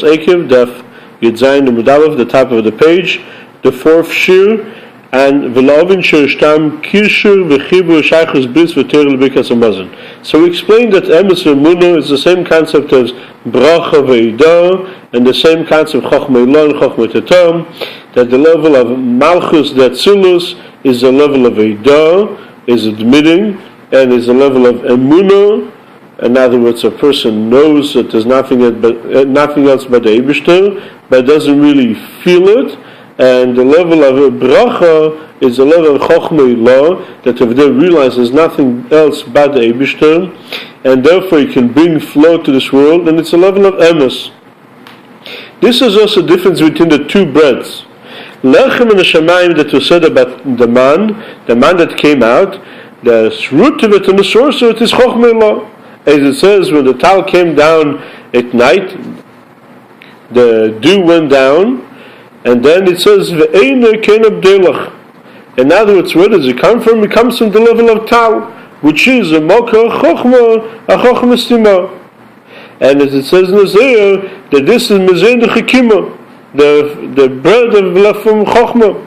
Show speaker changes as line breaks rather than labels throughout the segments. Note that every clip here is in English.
Ekev, Daf Yedzayin Mudalev, the top of the page, the fourth shir, and V'lovin Shirishtam Kirshur V'chibur Shaychus Bris V'ter L'Bikas Hamazon. So we explained that Emes V'Emunah is the same concept as Bracha V'Eidah, and the same concept of Chochmah Ilah and Chochmah Tatam, that the level of Malchus, that Tzilus, is the level of Eidah, is admitting, and is the level of Emunah. In other words, a person knows that there's nothing else but the Eibishter, but doesn't really feel it. And the level of bracha is the level of Chochmah Ilah, that if they realize there's nothing else but the Eibishter, and therefore you can bring flow to this world, and it's a level of Emes. This is also the difference between the two breads. Lechem and the Shamayim that was said about the man that came out, the root of it and the source of it is Chochmah Ilah. As it says, when the tal came down at night, the dew went down, and then it says, Ve'eina ken abdelach. In other words, where does it come from? It comes from the level of tal, which is a mokah chokhmah, a chokhmah stima. And as it says in Isaiah, that this is mezein de chikima, the bread of from chokhmah.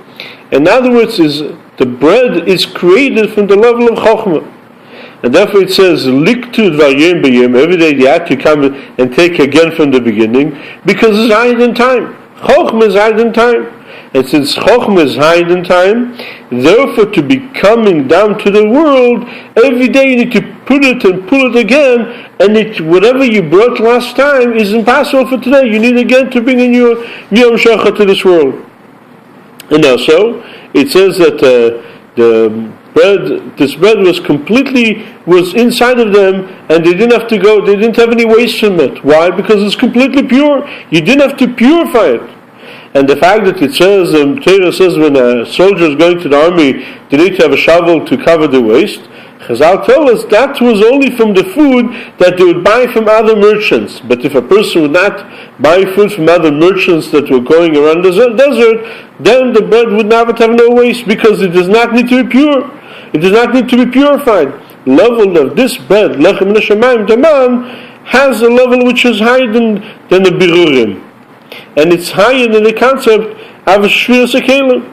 In other words, the bread is created from the level of chokhmah. And therefore it says, Liktud vayim b'yim, every day you have to come and take again from the beginning, because it's higher than time. Chochmah is higher than time. And since Chochmah is higher than time, therefore to be coming down to the world, every day you need to put it and pull it again, and whatever you brought last time is impossible for today. You need again to bring in your Yom Shachar to this world. And also, it says that this bread was inside of them, and they didn't have to go, they didn't have any waste from it. Why? Because it's completely pure. You didn't have to purify it. And the fact that it says, Torah says when a soldier is going to the army, they need to have a shovel to cover the waste. Chazal tell us that was only from the food that they would buy from other merchants. But if a person would not buy food from other merchants that were going around the desert, then the bread would not have no waste, because it does not need to be pure. It does not need to be purified. Level of this bread, lechem neshamayim daman, has a level which is higher than the birurim, and it's higher than the concept of shviras hakelim.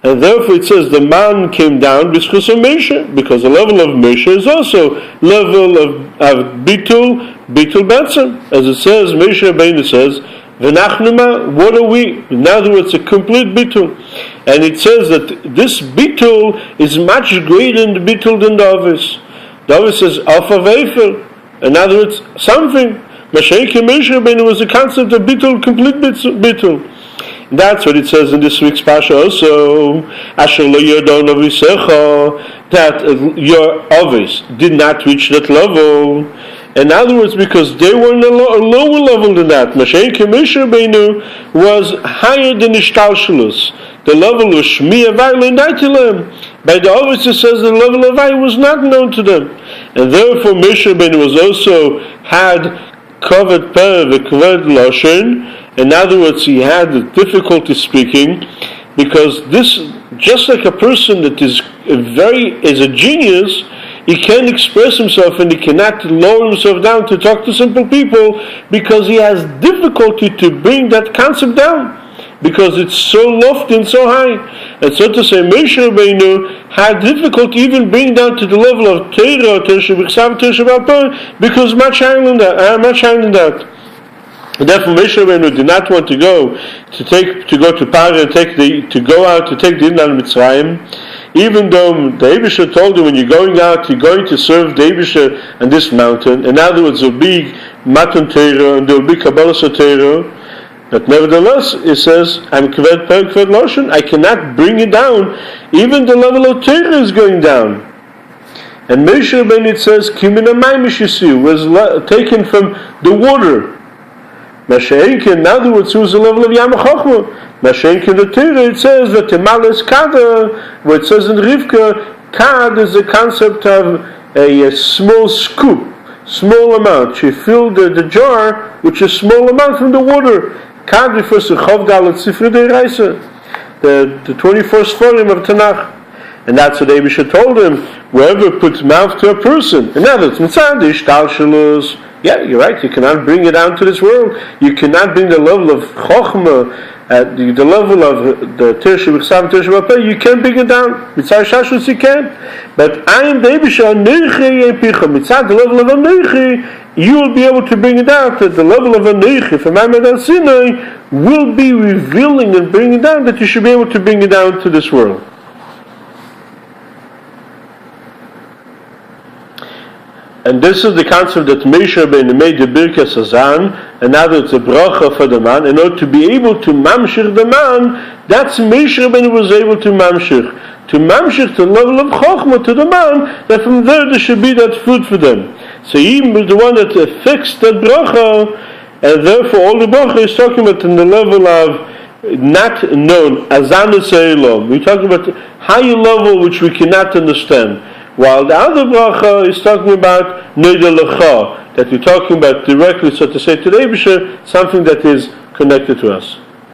And therefore it says the man came down because of Moshe, because the level of Moshe is also level of bitul betzim. As it says, Moshe Rabbeinu says, V'nachnuma, what are we? In other words, a complete bitul. And it says that this bitul is much greater in the bitul than the others. The others says, alpha veifer. In other words, something. Mashiach Moshe Rabbeinu was the concept of bitul, complete bitul. That's what it says in this week's Pasha also. Asher lo yodon avisecha, that your others did not reach that level. In other words, because they were in a lower level than that. Mashiach Moshe Rabbeinu was higher than Ishtalshelus. The level of Shmi Avai Le'naitilem. By the others it says the level of Avai was not known to them. And therefore Moshe Rabbeinu was also had covered per v'kved loshen. In other words, he had difficulty speaking, because this, just like a person that is a genius, he can't express himself and he cannot lower himself down to talk to simple people, because he has difficulty to bring that concept down, because it's so lofty and so high. And so to say, Moshe Rabbeinu had difficulty even bringing down to the level of Torah, because much higher than that. And therefore, Moshe Rabbeinu did not want to go to Paro and to go out to take the Inyan Mitzrayim, even though the Eibusher told him, when you're going out, you're going to serve the Eibusher on this mountain. In other words, there will be Matan Torah and there will be Kabbalah Torah. But nevertheless, it says, I'm kved loshen, I cannot bring it down. Even the level of Torah is going down. And Moshe Rabbeinu, it says, Kimin hamayim yishisiu, was taken from the water. Mashiach, in other words, it was the level of Yam HaChochmah. Mashiach in the Torah, it says that Temales Kada, where it says in Rivka, Kad is the concept of a small scoop, small amount. She filled the jar, which is small amount from the water. Kad refers to Chav Dalet Sifrei Deiraisa, the 24th volume of Tanakh. And that's what Abisha told him. Whoever puts mouth to a person, and now that's mitzadish, talshalus. Yeah, you're right. You cannot bring it down to this world. You cannot bring the level of chokhmah, the level of the Tirsha B'Chsav, Tirsha B'Peh. You can't bring it down. Mitzad Shashus you can. But I am the Abisha, Neichi Yepicha. Mitzad the level of a Neichi, you will be able to bring it down to the level of a Neichi. From Ma'amad Al Sinai will be revealing and bringing it down, that you should be able to bring it down to this world. And this is the concept that Moshe Rabbeinu made the Birkas Hazan, and now it's a bracha for the man. In order to be able to mamshich the man, that's Moshe Rabbeinu was able to mamshich. To mamshich to the level of chokhmah to the man, that from there should be that fruit for them. So he was the one that fixed that bracha, and therefore all the bracha is talking about in the level of not known, Azanus Eilom. We're talking about higher level which we cannot understand. While the other bracha is talking about Neder Lecha, that you're talking about directly, so to say, to the Eibusher, something that is connected to us.